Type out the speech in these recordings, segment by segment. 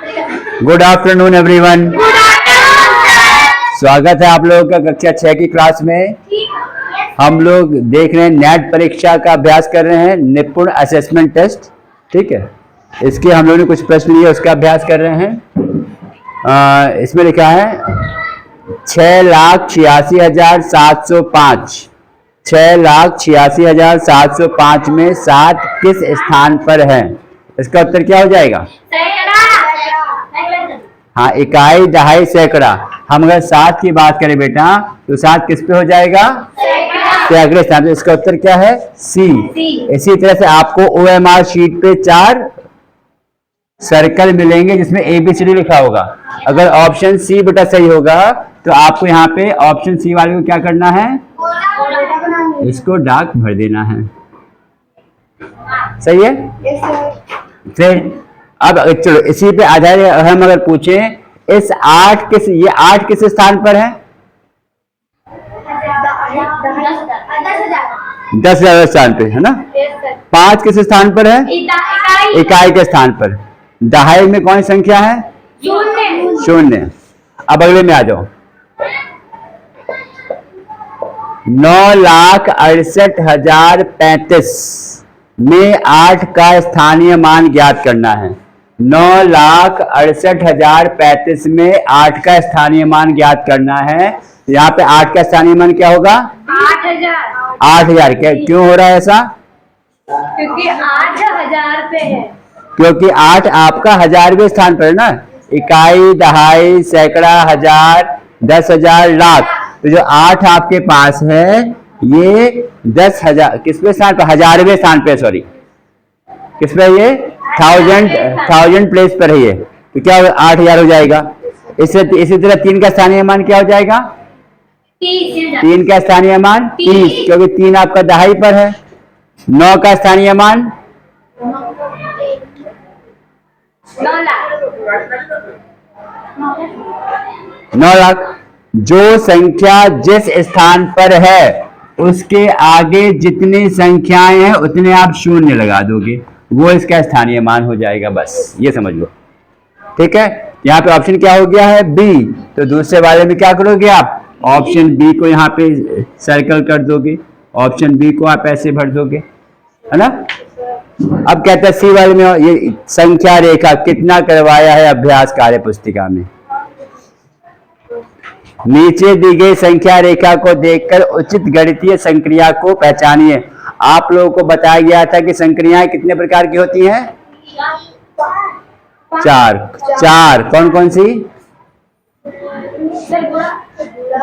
Good afternoon everyone. स्वागत है आप लोगों का कक्षा 6 की क्लास में। हम लोग देख रहे हैं नेट परीक्षा का अभ्यास कर रहे हैं, निपुण असेसमेंट टेस्ट। ठीक है, इसके हम लोगों ने कुछ प्रश्न लिए, उसका अभ्यास कर रहे हैं। इसमें लिखा है 6,86,705। 6,86,705 में 7 किस स्थान पर है? इसका उत्तर क्या हो जाएगा? हाँ, इकाई, दहाई, सैकड़ा। हम अगर 7 की बात करें बेटा तो 7 किस पे हो जाएगा? सैकड़े स्थान पे। इसका उत्तर क्या है? सी। इसी तरह से आपको OMR शीट पे 4 सर्कल मिलेंगे जिसमें ABCD लिखा होगा। अगर ऑप्शन सी बेटा सही होगा तो आपको यहाँ पे ऑप्शन सी वाले को क्या करना है? इसको डार्क भर देना है। सही है? फिर अब चलो इसी पे आधारित हम अगर पूछें इस 8 किस स्थान पर है? 10,000 स्थान पे है ना। 5 किस स्थान पर है? इकाई के स्थान पर। दहाई में कौन सी संख्या है? 0। अब अगले में आ जाओ। 9,68,035 में 8 का स्थानीय मान ज्ञात करना है। 9,68,035 में 8 का स्थानीय मान ज्ञात करना है। यहाँ पे 8 का स्थानीय मान क्या होगा? 8,000। क्यों हो रहा है ऐसा? क्योंकि 8,000 पे है। क्योंकि 8 आपका 1000वें स्थान पर है ना। इकाई, दहाई, सैकड़ा, 1000, 10,000, लाख। तो जो 8 आपके पास है ये 10,000 किसवें स्थान पर? 1000वें स्थान पे। सॉरी, किस पे? ये 1000 प्लेस पर है ये। तो क्या 8,000 हो जाएगा। इसी तरह 3 का स्थानीय मान क्या हो जाएगा? 3 का स्थानीय मान 30, क्योंकि 3 आपका दहाई पर है। 9 का स्थानीय मान 9 लाख। जो संख्या जिस स्थान पर है उसके आगे जितनी संख्याएं हैं उतने आप 0 लगा दोगे, वो इसका स्थानीय मान हो जाएगा। बस ये समझ लो। ठीक है, यहाँ पे ऑप्शन क्या हो गया है? बी। तो दूसरे वाले में क्या करोगे आप? ऑप्शन बी को यहाँ पे सर्कल कर दोगे, ऑप्शन बी को आप ऐसे भर दोगे, है ना। अब कहते हैं सी वाले में ये संख्या रेखा कितना करवाया है अभ्यास कार्य पुस्तिका में? नीचे दी गई संख्या रेखा को देखकर उचित गणितीय संक्रिया को पहचानिए। आप लोगों को बताया गया था कि संक्रियाएं कितने प्रकार की होती हैं? 4। कौन कौन सी?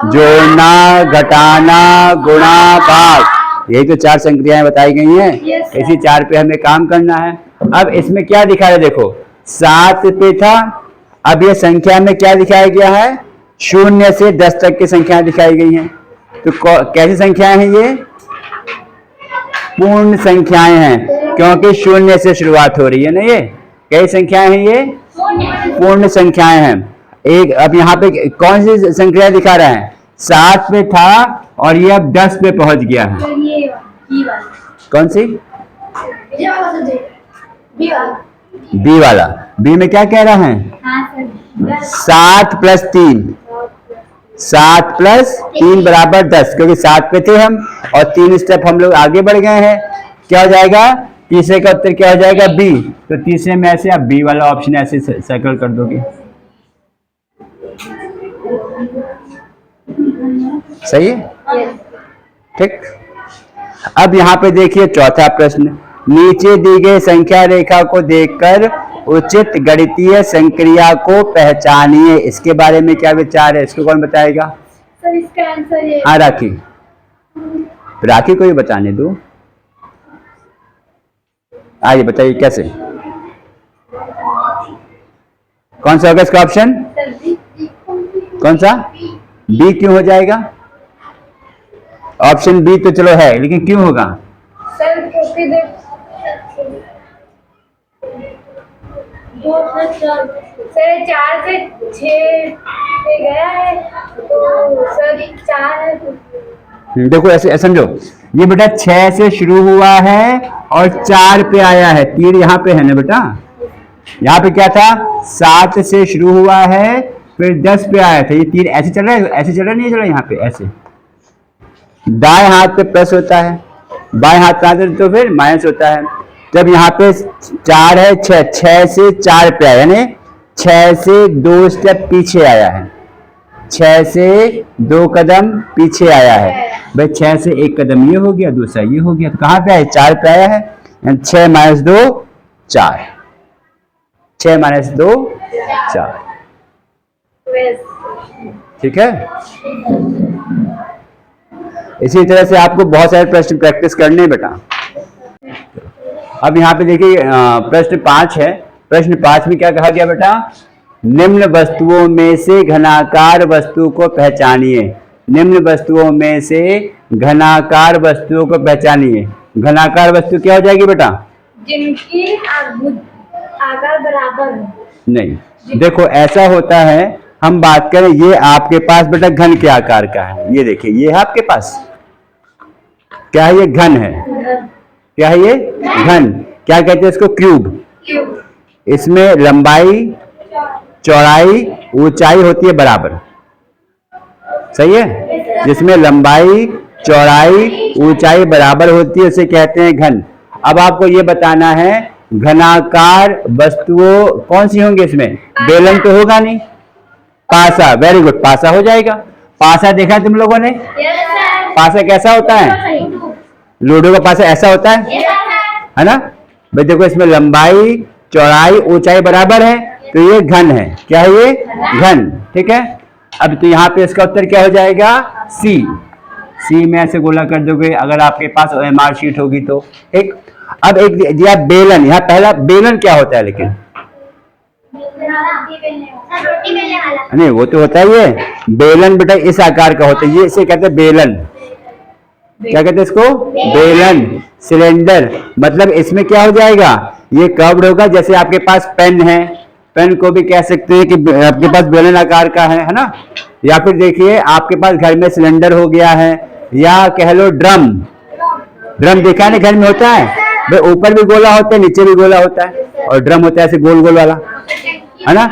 जोड़ना, घटाना, गुणा, भाग। यही तो 4 संक्रियाएं बताई गई हैं। इसी 4 पे हमें काम करना है। अब इसमें क्या दिखा है? देखो 7 पे था, अब ये संख्या में क्या दिखाया गया है? 0 से 10 तक की संख्याएं दिखाई गई हैं। तो कैसी संख्याएं हैं ये? पूर्ण संख्याएं हैं, क्योंकि 0 से शुरुआत हो रही है ना। ये कई संख्याएं हैं, ये पूर्ण संख्याएं हैं। एक अब यहाँ पे कौन सी संख्या दिखा रहा है? 7 पे था और ये अब 10 पे पहुंच गया है। कौन सी? बी वाला। बी में क्या कह रहा है? 7 + 3। 7 + 3 बराबर 10, क्योंकि 7 पे थे हम और 3 स्टेप हम लोग आगे बढ़ गए हैं। क्या हो जाएगा? तीसरे का उत्तर क्या हो जाएगा? बी। तो तीसरे में ऐसे आप बी वाला ऑप्शन ऐसे सर्कल कर दोगे। सही है? ठीक। अब यहाँ पे देखिए चौथा प्रश्न। नीचे दी गई संख्या रेखा को देखकर उचित गणितीय संक्रिया को पहचानिए। इसके बारे में क्या विचार है? इसको कौन बताएगा? सर इसका आंसर ये। हाँ, राखी को ही बताने दो। आइए बताइए कैसे? कौन सा होगा इसका ऑप्शन? कौन सा? बी। क्यों हो जाएगा? ऑप्शन बी तो चलो है, लेकिन क्यों होगा? सर क्योंकि सर 4 से 6 पे गया है तो सर 4 है। देखो ऐसे समझो, ये बेटा 6 से शुरू हुआ है और 4 पे आया है। तीर यहाँ पे है ना बेटा, यहाँ पे क्या था, 7 से शुरू हुआ है फिर 10 पे आया था, ये 3 ऐसे चल रहा है, ऐसे चल रहा नहीं चल रहा, यहाँ पे ऐसे दाएं हाथ पे प्लस होता है, बाएं हाथ पे तो फिर माइनस होता है। जब यहाँ पे 4 है, 6 से 4 पे आया, यानी 6 से 2 स्टेप पीछे आया है, 6 से 2 कदम पीछे आया है भाई। 6 से 1 कदम ये हो गया, दूसरा ये हो गया, तो कहाँ पे आया, 4 पे आया है। 6 - 2 4, 6 - 2 4, ठीक है। इसी तरह से आपको बहुत सारे प्रश्न प्रैक्टिस करने बेटा। अब यहाँ पे देखिए प्रश्न 5 है। प्रश्न 5 में क्या कहा गया बेटा, निम्न वस्तुओं में से घनाकार वस्तु को पहचानिए। निम्न वस्तुओं में से घनाकार वस्तुओं को पहचानिए। घनाकार वस्तु क्या हो जाएगी बेटा, जिनकी आकार बराबर हो। नहीं, देखो ऐसा होता है, हम बात करें ये आपके पास बेटा घन के आकार का है, ये देखिए ये है आपके पास, क्या है ये, घन है, क्या है ये, घन। क्या कहते हैं इसको, क्यूब। इसमें लंबाई चौड़ाई ऊंचाई होती है बराबर, सही है। जिसमें लंबाई चौड़ाई ऊंचाई बराबर होती है उसे कहते हैं घन। अब आपको ये बताना है घनाकार वस्तुओं कौन सी होंगी इसमें, बेलन तो होगा नहीं, पासा, वेरी गुड, पासा हो जाएगा। पासा देखा है तुम लोगों ने, पासा कैसा होता है, लूडो का पासा ऐसा होता है ना भाई। देखो इसमें लंबाई चौड़ाई ऊंचाई बराबर है, तो ये घन है, क्या है ये, घन, ठीक है। अब तो यहाँ पे इसका उत्तर क्या हो जाएगा, सी। सी में ऐसे गोला कर दोगे अगर आपके पास OMR शीट होगी तो, ठीक। अब एक दिया बेलन, यहाँ पहला बेलन क्या होता है, लेकिन नहीं वो तो होता ही है, बेलन बेटा इस आकार का होता है, ये इसे कहते हैं बेलन। क्या कहते हैं इसको, बेलन, सिलेंडर। मतलब इसमें क्या हो जाएगा, ये कर्व्ड होगा। जैसे आपके पास पेन है, पेन को भी कह सकते हैं कि आपके पास बेलन आकार का है ना। या फिर देखिए आपके पास घर में सिलेंडर हो गया है, या कह लो ड्रम। ड्रम देखा है ना, घर में होता है भाई, ऊपर भी गोला होता है नीचे भी गोला होता है, और ड्रम होता है ऐसे गोल गोल वाला, है ना,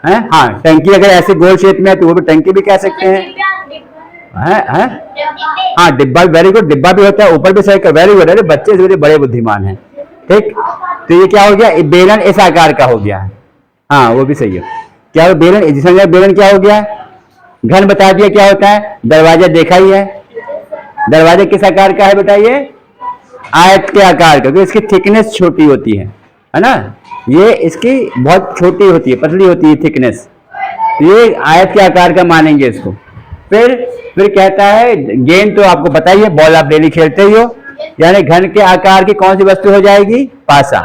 है। हाँ, टंकी अगर ऐसे गोल शेप में है तो वो भी टंकी भी कह सकते हैं, है? हाँ, डिब्बा, वेरी गुड, डिब्बा भी होता है, ऊपर भी साइकिल, वेरी गुड। अरे बच्चे से बड़े बुद्धिमान हैं, ठीक। तो ये क्या हो गया, बेलन इस आकार का हो गया है, हाँ वो भी सही है। क्या हो बेलन, जिसमें बेलन क्या हो गया, घन बता दिया क्या होता है। दरवाजा देखा ही है, दरवाजा किस आकार का है बेटा, ये आयत के आकार का, तो इसकी थिकनेस छोटी होती है ना, ये इसकी बहुत छोटी होती है, पतली होती है थिकनेस, ये आयत के आकार का मानेंगे इसको। फिर कहता है गेंद, तो आपको पता ही है, बॉल आप डेली खेलते ही हो, यानी घन के आकार की कौन सी वस्तु हो जाएगी, पासा,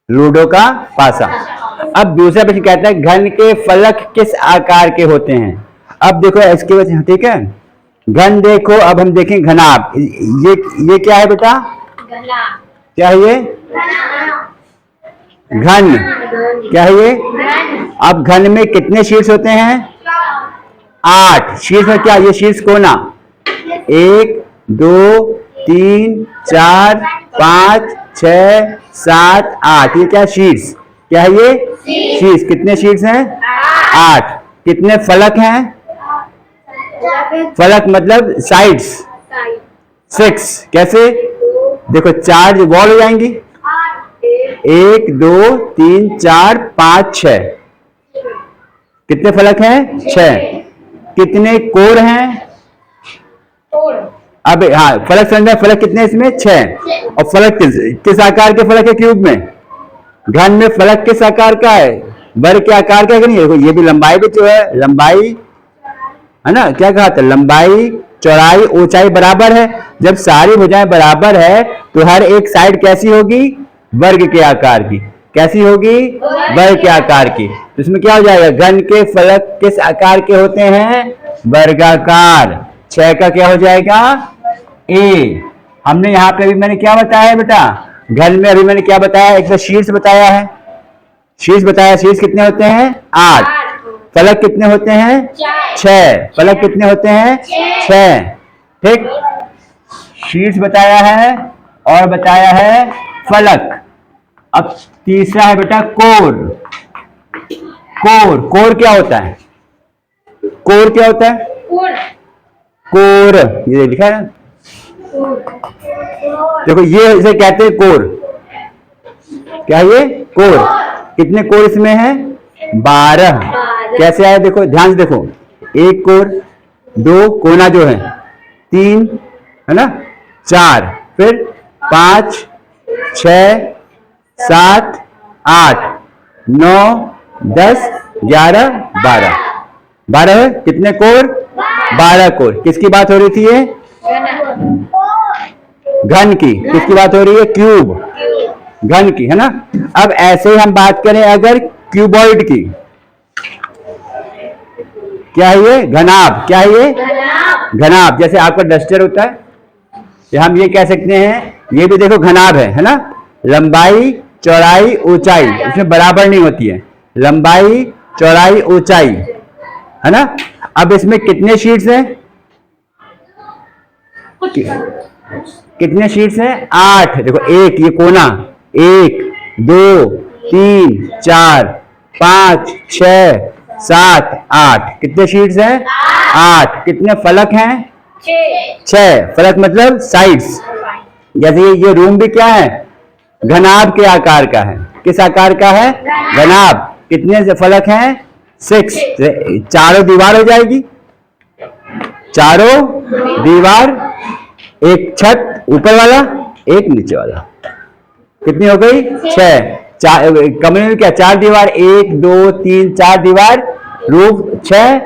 लूडो का पासा। अब दूसरा प्रश्न कहता है घन के फलक किस आकार के होते हैं। अब देखो इसके वजह, ठीक है, घन देखो। अब हम देखें घनाभ, ये क्या है बेटा, क्या है ये, घन, क्या है ये। अब घन में कितने शीर्ष होते हैं, 8 शीर्ष में। क्या ये शीर्ष कोना, 1 2 3 4 5 6 7 8, ये क्या शीर्ष, क्या है ये, शीर्ष। कितने शीर्ष हैं, 8। कितने फलक हैं, फलक मतलब साइड्स, 6। कैसे, देखो 4 वॉल हो जाएंगी, 1 2 3 4 5 6। कितने फलक हैं, 6। कितने कोर हैं, अब हाँ फलक संख्या, फलक कितने इसमें, 6। और फलक किस आकार के फलक है, क्यूब में। घन में फलक किस आकार का है, वर्ग के आकार का है कि नहीं। देखो ये भी लंबाई भी तो है, लंबाई है ना, क्या कहा था, लंबाई चौड़ाई ऊंचाई बराबर है। जब सारी भुजाएं बराबर है तो हर एक साइड कैसी होगी, वर्ग के आकार की। कैसी होगी, वर्ग के आकार की। तो इसमें क्या हो जाएगा, घन के फलक किस आकार के होते हैं, वर्गाकार। 6 का क्या हो जाएगा, ए। हमने यहाँ पे अभी मैंने क्या बताया बेटा, घन में अभी मैंने क्या बताया, एक तो शीर्ष बताया है, शीर्ष बताया, शीर्ष कितने होते हैं, 8। फलक कितने होते हैं, 6। फलक कितने होते हैं, 6, ठीक। शीर्ष बताया है और बताया है फलक। अब तीसरा है बेटा कोर। कोर, कोर क्या होता है? कोर क्या होता है? कोर। कोर, ये लिखा है ना, देखो ये इसे कहते हैं कोर। क्या है ये? कोर। कितने कोर इसमें है? 12। कैसे आए देखो, ध्यान से देखो, एक कोर, दो कोना जो है, 3 है ना, 4, फिर 5, 6, 7, 8, 9, 10, 11, 12। 12 है। कितने कोर? 12 कोर। किसकी बात हो रही थी ये? घन की। किसकी बात हो रही है? क्यूब, घन की, है ना। अब ऐसे ही हम बात करें अगर क्यूबॉइड की, क्या है ये? घनाभ। क्या है ये? घनाभ। जैसे आपका डस्टर होता है, या हम ये कह सकते हैं, ये भी देखो घनाभ है ना। लंबाई, चौड़ाई, ऊंचाई इसमें बराबर नहीं होती है, लंबाई, चौड़ाई, ऊंचाई, है ना। अब इसमें कितने शीट्स हैं? कितने शीट्स हैं? 8। देखो, एक ये कोना, 1, 2, 3, 4, 5, 6, 7, 8। कितने शीट्स हैं? 8। कितने फलक हैं? 6। फलक मतलब साइड्स। जैसे ये रूम भी क्या है? घनाभ के आकार का है। किस आकार का है? घनाभ। कितने से फलक हैं? 6। चारों दीवार हो जाएगी, चारों दीवार, एक छत ऊपर वाला, एक नीचे वाला। कितनी हो गई? 6। कमरे में क्या? 4 दीवार, 1, 2, 3, 4 दीवार, रूफ 6,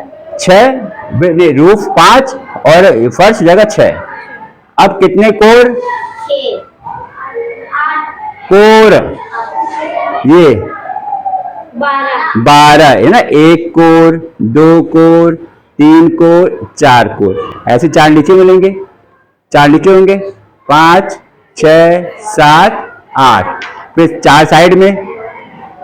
रूफ 5 और फर्श जगह 6। अब कितने कोर? कोर ये 12 है ना। 1 कोर, 2 कोर, 3 कोर, 4 कोर। ऐसे 4 नीचे मिलेंगे, 4 नीचे होंगे, 5, 6, 7, 8। फिर 4 साइड में,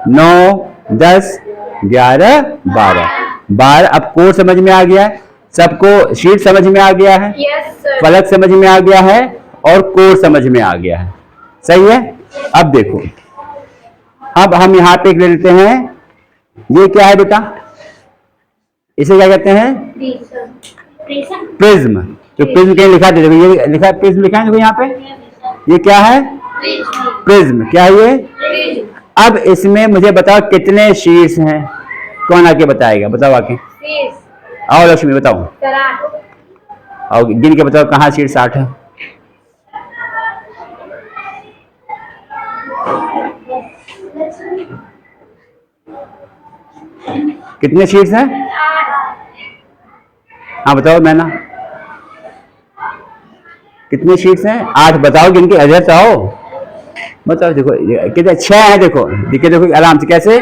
9, 10, 11, 12। अब कोर समझ में आ गया है सबको, शीट समझ में आ गया है, फलक समझ में आ गया है, और कोर समझ में आ गया है। सही है। अब देखो, अब हम यहां पे ले लेते हैं, ये क्या है बेटा? इसे क्या कहते हैं? प्रिज्म। तो प्रिज्म कहीं लिखा दे, देखो ये लिखा है, प्रिज्म लिखा है देखो यहाँ पे। ये क्या है? प्रिज्म। क्या है ये? अब इसमें मुझे बताओ कितने शीट्स हैं? कौन आके बताएगा? बताओ आके। आओ लक्ष्मी बताओ, और गिन के बताओ कहाँ शीट्स 8 है। कितने शीट्स हैं? हाँ बताओ मैना, कितने शीट्स हैं? 8। बताओ गिन के, अजय तो आओ बताओ। देखो कितने? 6 हैं। देखो देखिए, देखो आराम से। कैसे?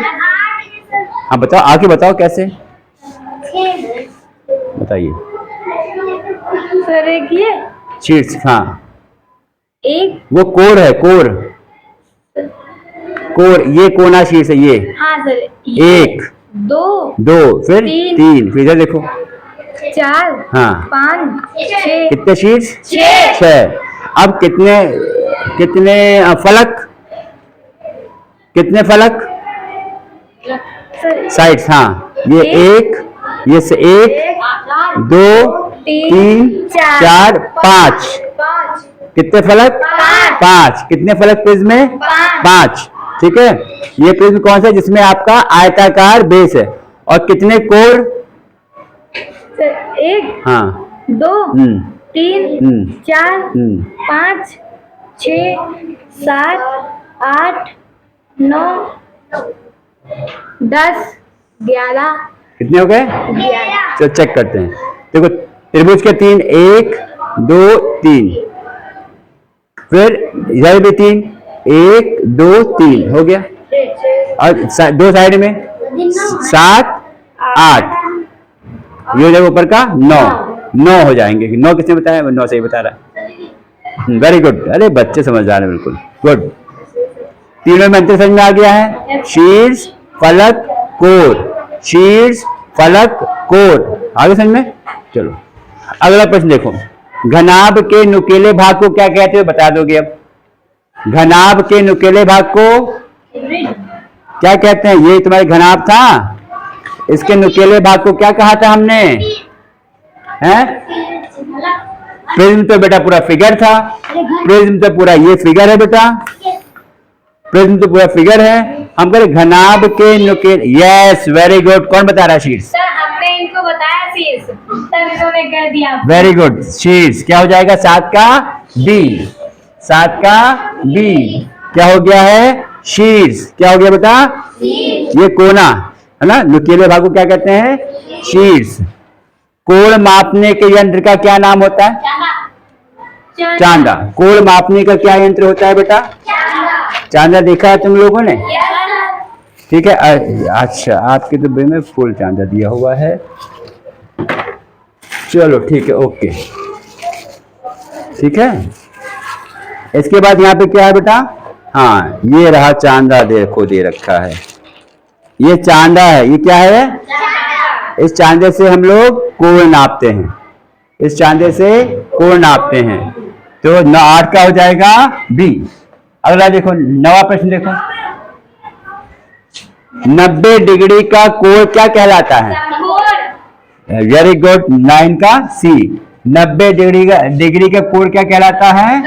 हाँ बताओ, आके बताओ कैसे, बताइए। सर एक ये शीट्स, हाँ एक, वो कोर है, कोर। कोर ये कोना शीट्स है ये। हाँ सर, 1, 2, फिर 3, फिर इधर देखो, 4, हाँ 5, 6। कितने शीट्स? 6। अब कितने कितने फलक? कितने फलक? साइड्स, हाँ ये 1, ये से 1, 2, 3, 4, 5। कितने फलक? 5। कितने फलक प्रिज्म में? 5। ठीक है। ये प्रिज्म कौन सा है? जिसमें आपका आयताकार बेस है। और कितने कोर? 1, हाँ 2, 3, 4, 5, 6, 7, 8, 9, 10, 11। कितने हो गए? 11। चलो चेक करते हैं। देखो त्रिभुज के 3, 1, 2, 3, फिर इधर भी 3, 1, 2, 3 हो गया। और दो साइड में 7, 8, ये हो जाएगा ऊपर का 9 हो जाएंगे। 9 किसने बताया? 9 सही बता रहा है। Very good. अरे बच्चे समझदार हैं, बिल्कुल गुड। तीनों में अंतर समझ में आ गया है। शीर्ष, फलक, कोर। शीर्ष, फलक, कोर। आगे समझ में? चलो अगला प्रश्न देखो। घनाभ के नुकीले भाग को क्या कहते हो? बता दोगे अब। घनाभ के नुकीले भाग को क्या कहते हैं? ये तुम्हारे घनाभ था। इसके नुकीले भाग को क्या कहा था हमने? हैं? प्रिज्म तो बेटा पूरा फिगर था। प्रिज्म तो पूरा ये फिगर है बेटा। प्रिज्म तो पूरा फिगर है। हम कह रहे घनाभ के नुकीले। Yes, very good. कौन बता रहा है शीर्ष? सर हमने इनको बताया शीर्ष, तब इन्होंने कह दिया। Very good. शीर्ष क्या हो जाएगा? 7 का बी। 7 का बी क्या हो गया है? शीर्ष। क्या हो गया बेटा? ये कोना है ना। नुकीले भाग को क्या कहते हैं? शीर्ष। कोण मापने के यंत्र का क्या नाम होता है? चांदा। कोण मापने का क्या यंत्र होता है बेटा? चांदा। देखा है तुम लोगों ने? ठीक है। अच्छा, आपके तो बे में फुल चांदा दिया हुआ है। चलो ठीक है, ओके, ठीक है। इसके बाद यहाँ पे क्या है बेटा? हाँ, ये रहा चांदा। देखो दे रखा है, ये चांदा है। ये क्या है? इस चांदे से हम लोग कोण नापते हैं। इस चांदे से कोण नापते हैं। तो 8 का हो जाएगा बी। अगला देखो, 9वां प्रश्न देखो। 90 डिग्री का कोण क्या कहलाता है? Very good. 9 का सी। 90 डिग्री का कोण क्या कहलाता है?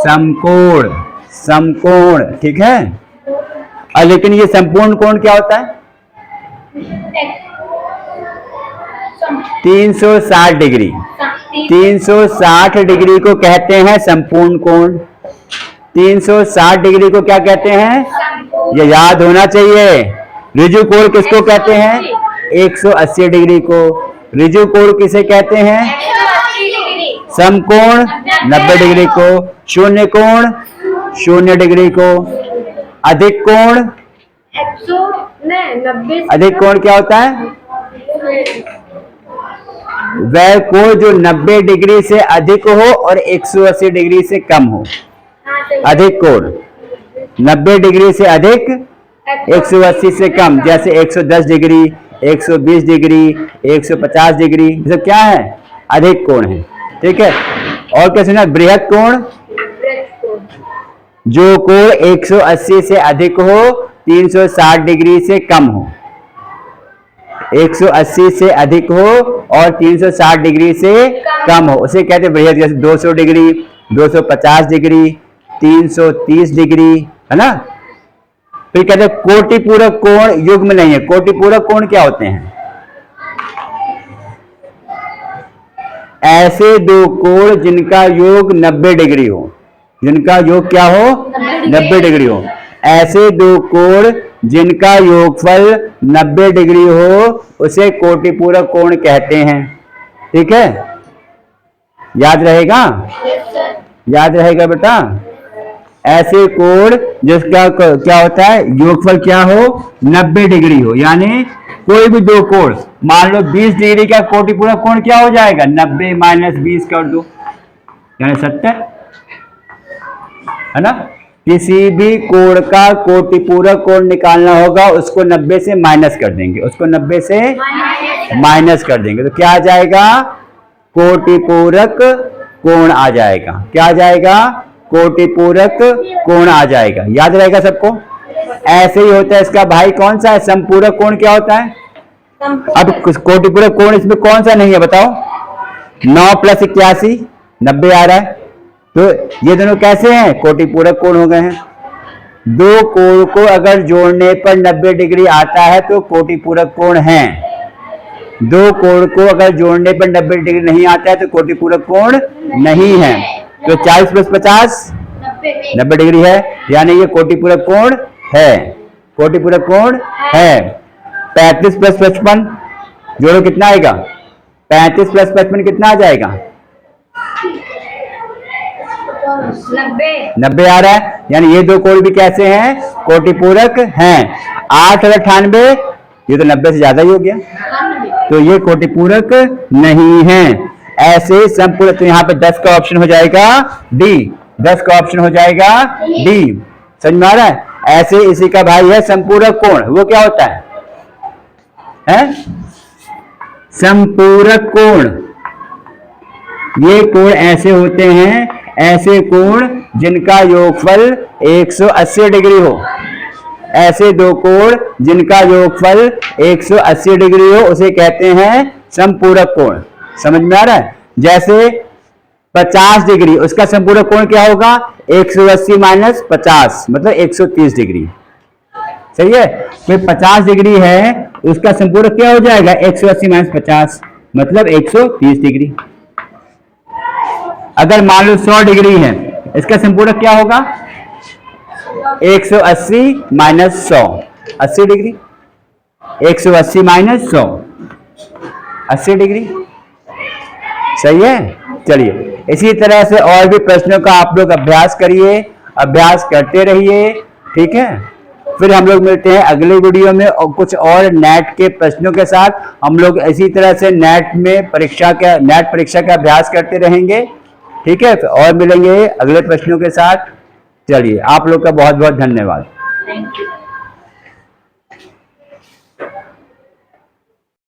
समकोण। समकोण, ठीक है। और लेकिन ये संपूर्ण कोण क्या होता है? 360 डिग्री। 360 डिग्री को कहते हैं संपूर्ण कोण। 360 डिग्री को क्या कहते हैं? ये याद होना चाहिए। ऋजु कोण किसको कहते हैं? 180 डिग्री को। ऋजु कोण किसे कहते हैं? समकोण 90 डिग्री को। शून्य कोण 0 डिग्री को। अधिक कोण? 190। अधिक कोण क्या होता है? वह कोण जो 90 डिग्री से अधिक हो और 180 डिग्री से कम हो। अधिक कोण 90 डिग्री से अधिक, 180 से कम। जैसे 110 डिग्री, 120 डिग्री, 150 डिग्री, ये सब क्या है? अधिक कोण है, ठीक है। और क्या सुना? बृहत कोण, जो कोण 180 से अधिक हो, 360 डिग्री से कम हो। 180 से अधिक हो और 360 डिग्री से कम हो, उसे कहते हैं बृहत। जैसे 200 डिग्री, 250 डिग्री, 330 डिग्री, है ना। फिर कहते हैं कोटि पूरक कोण युग्म नहीं है। कोटि पूरक कोण क्या होते हैं? ऐसे दो कोण जिनका योग 90 डिग्री हो। जिनका योग क्या हो? 90 डिग्री हो। ऐसे दो कोण जिनका योगफल 90 डिग्री हो, उसे कोटि पूरक कोण कहते हैं, ठीक है। याद रहेगा? याद रहेगा बेटा। ऐसे कोण जिसका क्या होता है? योगफल क्या हो? 90 डिग्री हो। यानी कोई भी दो कोण, मान लो 20 डिग्री का कोटि पूरक कोण क्या हो जाएगा? 90 माइनस 20 कर दो, यानी 70, है ना। किसी भी कोण का कोटि पूरक कोण निकालना होगा, उसको 90 से माइनस कर देंगे। उसको 90 से माइनस कर देंगे तो क्या आ जाएगा? कोटि पूरक कोण आ जाएगा। क्या आ जाएगा? कोटि पूरक कोण आ जाएगा। याद रहेगा सबको? ऐसे ही होता है इसका भाई कौन सा है? समपूरक कोण क्या होता है? अब कोटि पूरक कोण इसमें कौन सा नहीं है बताओ? 9 + 81 90 आ रहा है। तो ये दोनों कैसे हैं? कोटि पूरक कोण हो गए हैं। दो कोण को अगर जोड़ने पर 90 डिग्री आता है तो कोटि पूरक कोण है। दो कोण को अगर जोड़ने पर 90 डिग्री नहीं आता है तो कोटि पूरक कोण नहीं है। तो 40 + 50 90 डिग्री है, यानी ये कोटि पूरक कोण है। कोटि पूरक कोण है। 35 + 55 जोड़ो, कितना आएगा? 35 + 55 कितना आ जाएगा? 90 आ रहा है। यानी ये दो कोण भी कैसे हैं? कोटि पूरक हैं। 8 और 98 ये तो 90 से ज्यादा ही हो गया, तो ये कोटि पूरक नहीं है। ऐसे संपूर्ण, तो यहाँ पे 10 का ऑप्शन हो जाएगा डी। 10 का ऑप्शन हो जाएगा डी। समझ में आ रहा है? ऐसे इसी का भाई है संपूरक कोण। वो क्या होता है? संपूरक कोण। ये कोण ऐसे होते हैं, ऐसे कोण जिनका योगफल 180 डिग्री हो। ऐसे दो कोण जिनका योगफल 180 डिग्री हो उसे कहते हैं समपूरक कोण। समझ में आ रहा है? जैसे 50 डिग्री, उसका संपूरक कोण क्या होगा? 180 माइनस 50 मतलब 130 डिग्री। सही है? तो 50 डिग्री है, उसका संपूरक क्या हो जाएगा? 180 माइनस 50 मतलब 130 डिग्री। अगर मान लो 100 डिग्री है, इसका संपूरक क्या होगा? 180 माइनस 100 80 डिग्री। 180 minus 100 80 degree. सही है? चलिए इसी तरह से और भी प्रश्नों का आप लोग अभ्यास करिए, अभ्यास करते रहिए। ठीक है? फिर हम लोग मिलते हैं अगले वीडियो में और कुछ और नेट के प्रश्नों के साथ। हम लोग इसी तरह से नेट परीक्षा का अभ्यास करते रहेंगे। ठीक है? और मिलेंगे अगले प्रश्नों के साथ। चलिए आप लोग का बहुत बहुत धन्यवाद। Thank you.